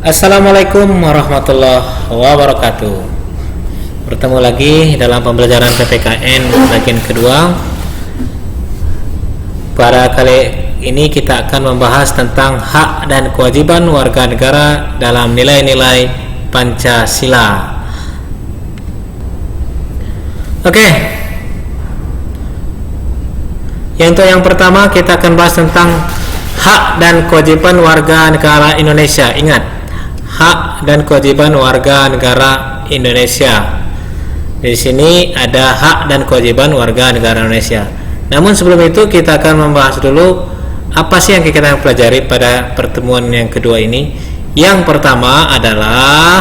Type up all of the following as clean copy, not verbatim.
Assalamualaikum warahmatullahi wabarakatuh. Bertemu lagi dalam pembelajaran PPKN bagian kedua. Pada kali ini kita akan membahas tentang hak dan kewajiban warga negara dalam nilai-nilai Pancasila. Oke. Yang pertama kita akan bahas tentang hak dan kewajiban warga negara Indonesia. Ingat, hak dan kewajiban warga negara Indonesia. Di sini ada hak dan kewajiban warga negara Indonesia. Namun sebelum itu kita akan membahas dulu apa sih yang kita pelajari pada pertemuan yang kedua ini. Yang pertama adalah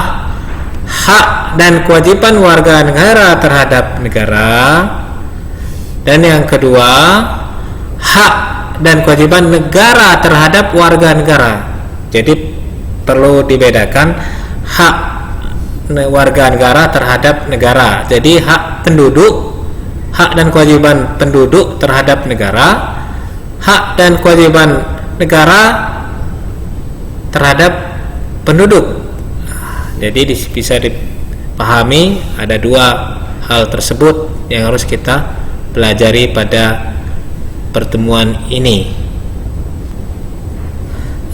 hak dan kewajiban warga negara terhadap negara, dan yang kedua hak dan kewajiban negara terhadap warga negara. Jadi perlu dibedakan hak warga negara terhadap negara. Jadi hak penduduk, hak dan kewajiban penduduk terhadap negara, hak dan kewajiban negara terhadap penduduk. Jadi bisa dipahami ada dua hal tersebut yang harus kita pelajari pada pertemuan ini.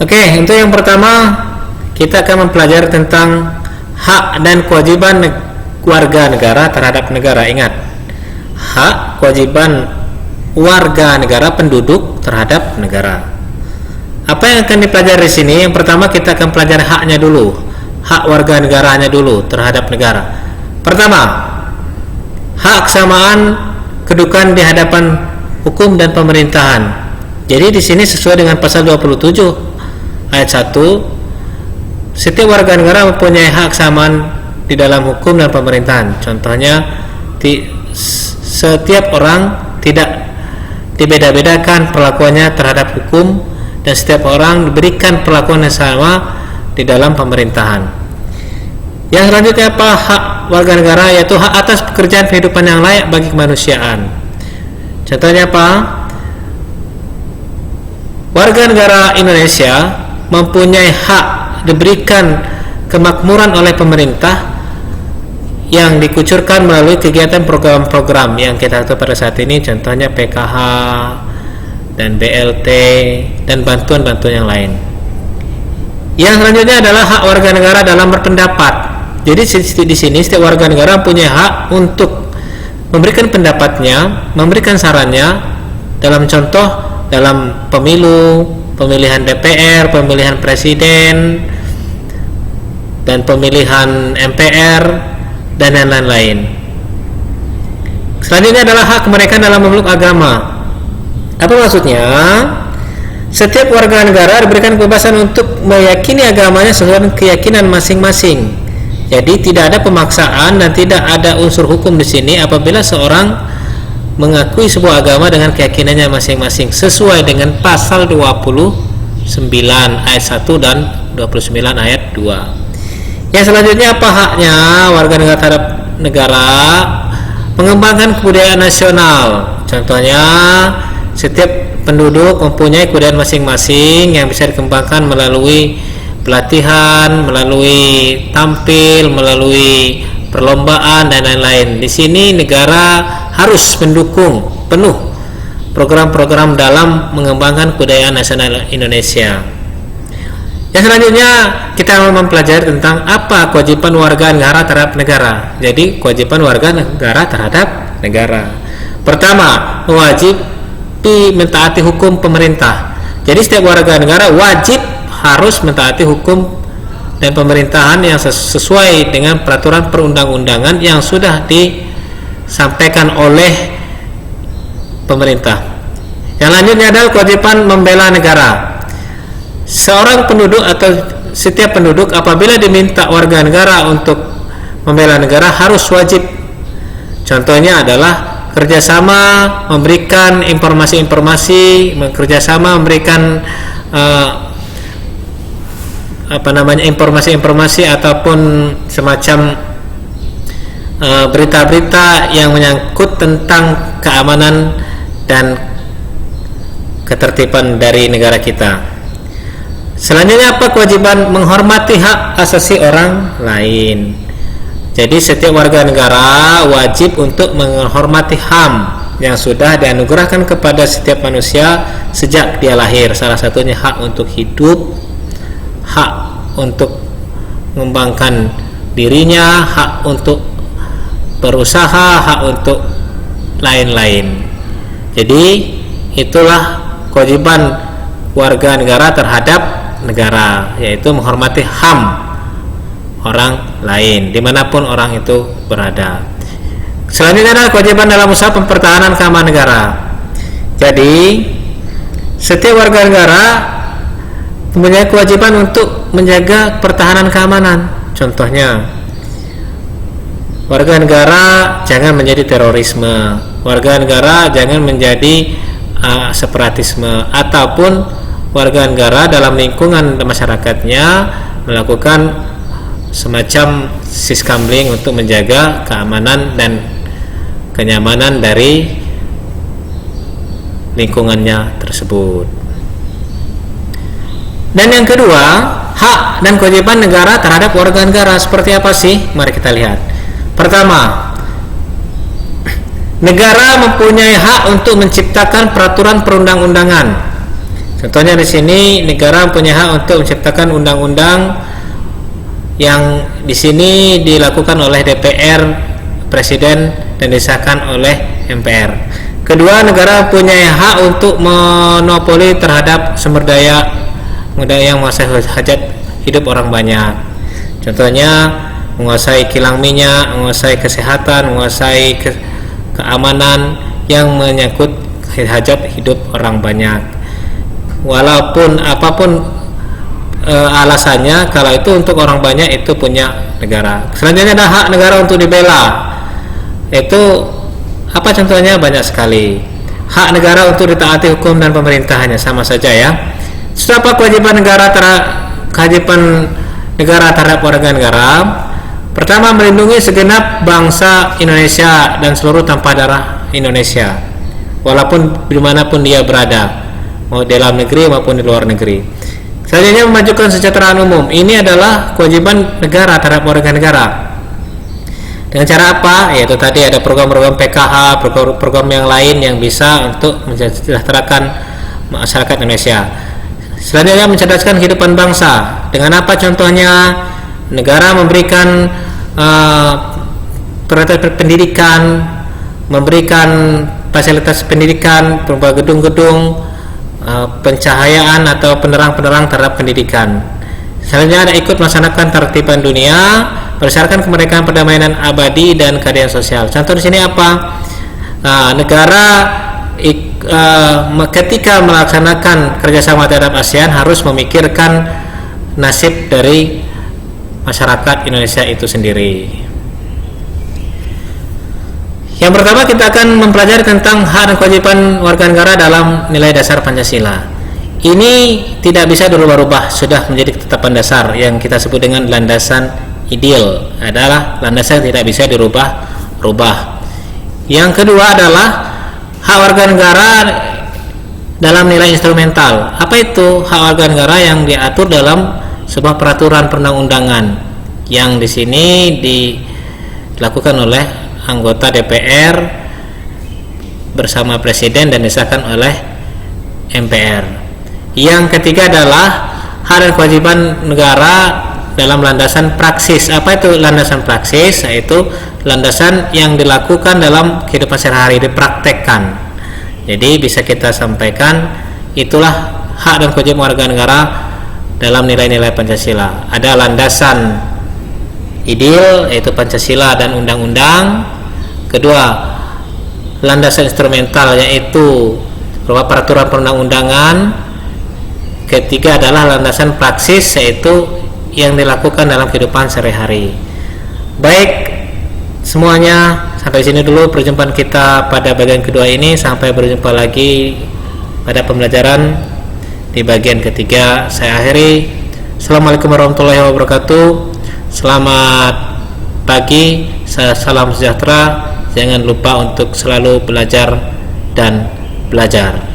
Oke, untuk yang pertama kita akan mempelajari tentang hak dan kewajiban warga negara terhadap negara. Ingat, hak kewajiban warga negara penduduk terhadap negara. Apa yang akan dipelajari di sini? Yang pertama kita akan pelajari haknya dulu, hak warga negaranya dulu terhadap negara. Pertama, hak kesamaan kedudukan di hadapan hukum dan pemerintahan. Jadi di sini sesuai dengan pasal 27 ayat 1, setiap warga negara mempunyai hak kesamaan di dalam hukum dan pemerintahan. Contohnya, setiap orang tidak dibeda-bedakan perlakuannya terhadap hukum, dan setiap orang diberikan perlakuan yang sama di dalam pemerintahan. Yang selanjutnya apa? Hak warga negara, yaitu hak atas pekerjaan kehidupan yang layak bagi kemanusiaan. Contohnya apa? Warga negara Indonesia mempunyai hak diberikan kemakmuran oleh pemerintah yang dikucurkan melalui kegiatan program-program yang kita tahu pada saat ini, contohnya PKH dan BLT dan bantuan-bantuan yang lain. Yang selanjutnya adalah hak warga negara dalam berpendapat. Jadi di sini setiap warga negara punya hak untuk memberikan pendapatnya, memberikan sarannya dalam contoh dalam pemilu, pemilihan DPR, pemilihan presiden, dan pemilihan MPR, dan lain-lain. Selanjutnya adalah hak mereka dalam memeluk agama. Apa maksudnya? Setiap warga negara diberikan kebebasan untuk meyakini agamanya sesuai dengan keyakinan masing-masing. Jadi tidak ada pemaksaan dan tidak ada unsur hukum di sini apabila seorang mengakui sebuah agama dengan keyakinannya masing-masing sesuai dengan pasal 29 ayat 1 dan 29 ayat 2. Yang selanjutnya apa haknya warga negara terhadap negara? Mengembangkan kebudayaan nasional. Contohnya, setiap penduduk mempunyai kebudayaan masing-masing yang bisa dikembangkan melalui pelatihan, melalui tampil, melalui perlombaan dan lain-lain. Di sini negara harus mendukung penuh program-program dalam mengembangkan kebudayaan nasional Indonesia. Yang selanjutnya kita mempelajari tentang apa kewajiban warga negara terhadap negara. Jadi kewajiban warga negara terhadap negara. Pertama, mewajibkan mentaati hukum pemerintah. Jadi setiap warga negara wajib harus mentaati hukum dan pemerintahan yang sesuai dengan peraturan perundang-undangan yang sudah disampaikan oleh pemerintah. Yang lanjutnya adalah kewajiban membela negara. Seorang penduduk atau setiap penduduk apabila diminta warga negara untuk membela negara harus wajib. Contohnya adalah kerjasama memberikan informasi-informasi, kerjasama memberikan informasi-informasi ataupun semacam berita-berita yang menyangkut tentang keamanan dan ketertiban dari negara kita. Selanjutnya apa? Kewajiban menghormati hak asasi orang lain. Jadi setiap warga negara wajib untuk menghormati HAM yang sudah dianugerahkan kepada setiap manusia sejak dia lahir. Salah satunya hak untuk hidup, hak untuk mengembangkan dirinya, hak untuk berusaha, hak untuk lain-lain. Jadi itulah kewajiban warga negara terhadap negara, yaitu menghormati HAM orang lain dimanapun orang itu berada. Selanjutnya adalah kewajiban dalam usaha pertahanan keamanan negara. Jadi setiap warga negara mempunyai kewajiban untuk menjaga pertahanan keamanan. Contohnya, warga negara jangan menjadi terorisme, warga negara jangan menjadi separatisme, ataupun warga negara dalam lingkungan masyarakatnya melakukan semacam siskamling untuk menjaga keamanan dan kenyamanan dari lingkungannya tersebut. Dan yang kedua, hak dan kewajiban negara terhadap warga negara seperti apa sih? Mari kita lihat. Pertama, negara mempunyai hak untuk menciptakan peraturan perundang-undangan. Contohnya di sini negara mempunyai hak untuk menciptakan undang-undang yang di sini dilakukan oleh DPR, Presiden, dan disahkan oleh MPR. Kedua, negara mempunyai hak untuk monopoli terhadap sumber daya yang menguasai hajat hidup orang banyak. Contohnya menguasai kilang minyak, menguasai kesehatan, menguasai keamanan yang menyangkut hajat hidup orang banyak. Walaupun apapun alasannya, kalau itu untuk orang banyak itu punya negara. Selanjutnya ada hak negara untuk dibela. Itu apa contohnya? Banyak sekali. Hak negara untuk ditaati hukum dan pemerintahannya sama saja ya. Sudah apa kewajiban negara terhadap warga negara? Pertama, melindungi segenap bangsa Indonesia dan seluruh tanpa darah Indonesia, walaupun dimanapun dia berada, mau di dalam negeri maupun di luar negeri. Selanjutnya, memajukan kesejahteraan umum. Ini adalah kewajiban negara terhadap warga negara. Dengan cara apa? Yaitu tadi ada program-program PKH, program-program yang lain yang bisa untuk mensejahterakan masyarakat Indonesia. Selanjutnya, mencerdaskan kehidupan bangsa. Dengan apa contohnya? Negara memberikan peralatan pendidikan, memberikan fasilitas pendidikan, berupa gedung-gedung, pencahayaan atau penerang-penerang terhadap pendidikan. Selanjutnya ada ikut melaksanakan tertiban dunia berdasarkan kemerdekaan, perdamaian abadi, dan keadilan sosial. Contoh di sini apa? Negara ketika melaksanakan kerjasama terhadap ASEAN harus memikirkan nasib dari masyarakat Indonesia itu sendiri. Yang pertama, kita akan mempelajari tentang hak dan kewajiban warga negara dalam nilai dasar Pancasila. Ini tidak bisa dirubah-rubah, sudah menjadi ketetapan dasar yang kita sebut dengan landasan ideal, adalah landasan yang tidak bisa dirubah-rubah. Yang kedua adalah hak warga negara dalam nilai instrumental. Apa itu hak warga negara? Yang diatur dalam sebuah peraturan perundang-undangan yang di sini dilakukan oleh anggota DPR bersama Presiden dan disahkan oleh MPR. Yang ketiga adalah hak dan kewajiban negara dalam landasan praksis. Apa itu landasan praksis? Yaitu landasan yang dilakukan dalam kehidupan sehari-hari, dipraktekkan. Jadi bisa kita sampaikan itulah hak dan kewajiban warga negara dalam nilai-nilai Pancasila. Ada landasan ideal yaitu Pancasila dan undang-undang. Kedua, landasan instrumental yaitu berupa peraturan perundang-undangan. Ketiga adalah landasan praksis yaitu yang dilakukan dalam kehidupan sehari-hari. Baik semuanya, sampai sini dulu perjumpaan kita pada bagian kedua ini. Sampai berjumpa lagi pada pembelajaran di bagian ketiga. Saya akhiri. Assalamualaikum warahmatullahi wabarakatuh. Selamat pagi, salam sejahtera. Jangan lupa untuk selalu belajar dan belajar.